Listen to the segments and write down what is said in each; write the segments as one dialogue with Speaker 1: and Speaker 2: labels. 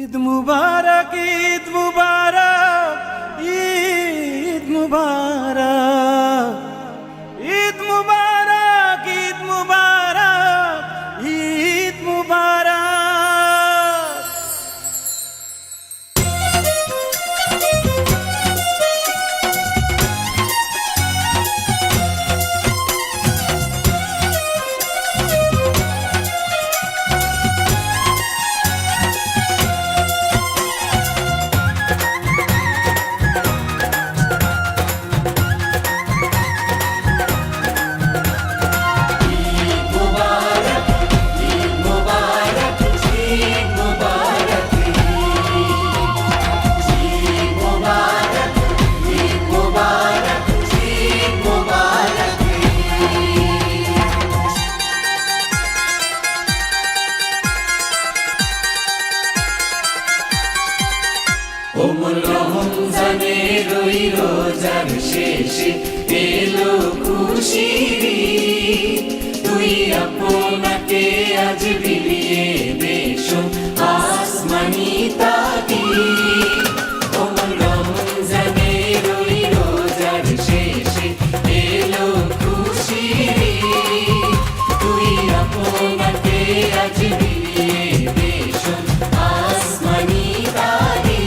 Speaker 1: ঈদ মুবারক, ঈদ মুবারক, ঈদ মুবারক, ঈদ মুবারক, ঈদ মুবারক, ঈদ মুবারক।
Speaker 2: রমজানের ওই রোজার শেষে এলো খুশির ঈদ, তুই আপনাকে আজ বিলিয়ে বেশন আসমানি তাকিদ। রমজানের ওই রোজার শেষে এলো খুশির ঈদ, তুই আপনাকে আজ বিলিয়ে বেশন আসমানি তাকিদ।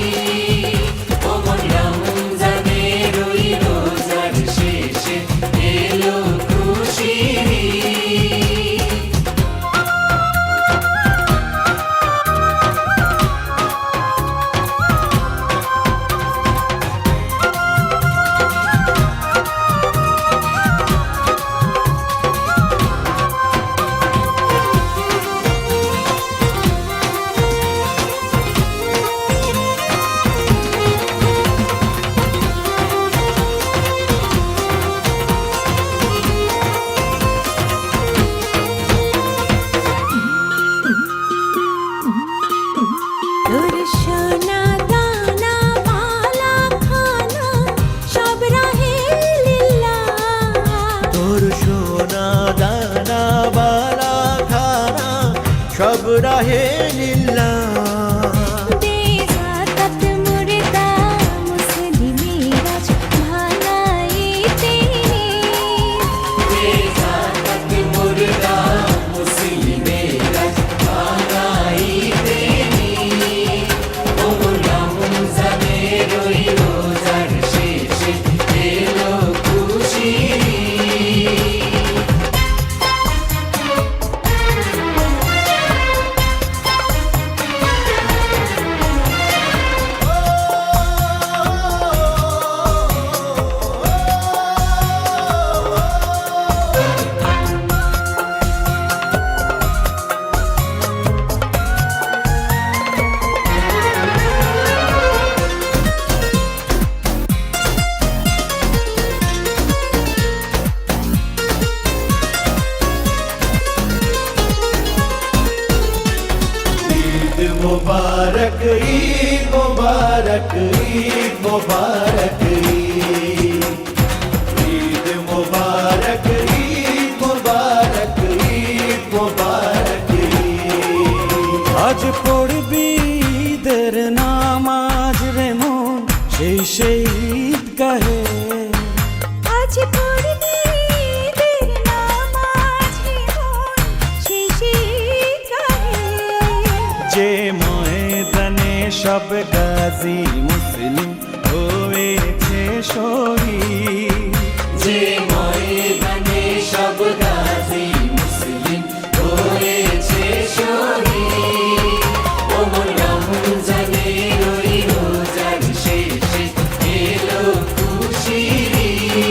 Speaker 1: সব রাহে লিল্লাহ। मुबारक ईद मुबारक, ईद मुबारक, ईद मुबारक, ईद मुबारक, ईद मुबारक। আজ পড়বি ঈদের নামাজ রে মন, সেই সেই ঈদগাহে।
Speaker 3: আজ পড়বি ঈদের নামাজ রে মন, সেই সেই ঈদগাহে।
Speaker 1: যে ময়দানে সব গাজী মুসলিম হয়েছে শহীদ,
Speaker 2: যে ময়দানে সব গাজী মুসলিম হয়েছে শহীদ। রমজানের ওই রোজার শেষে এলো খুশির ঈদ।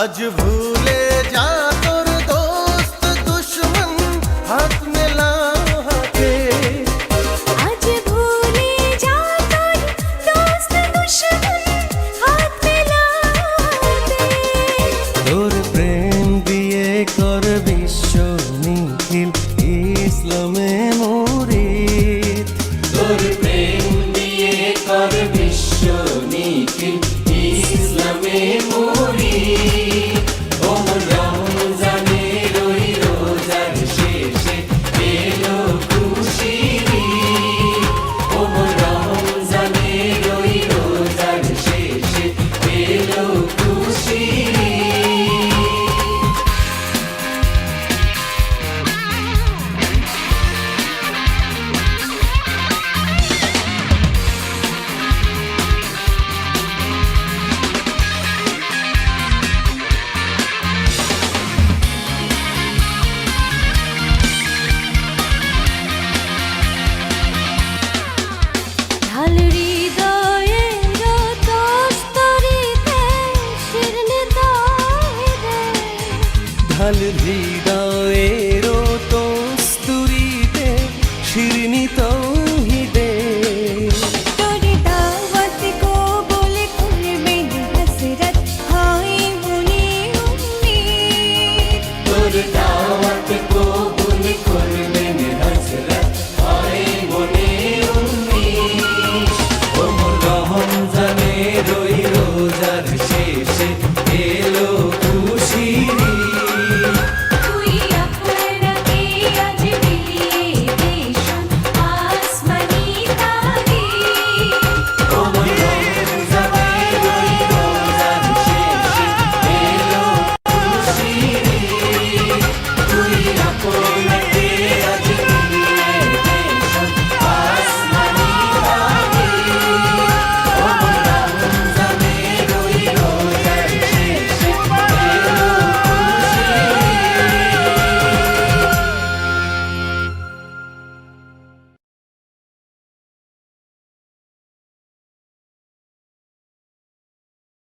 Speaker 1: আজ ভুলে যা তোর দোস্ত দুশ্মন, হাত মেলা হাতে।
Speaker 3: আজ ভুলে যা তোর দোস্ত দুশ্মন, হাত মেলাতে।
Speaker 1: ইসলামে মুরিদ।
Speaker 2: তোর প্রেম দিয়ে কর বিশ্ব নিখিল ইসলামে মুরিদ। ওমর রমজানের ওই রোজার শেষে এলো খুশির ঈদ। ওমর রমজানের ওই রোজার শেষে এলো খুশির ঈদ।
Speaker 3: ঢাল হৃদয়ের তস্তরিতে শিরনে তাহিরে
Speaker 1: ঢাল হৃদয়ের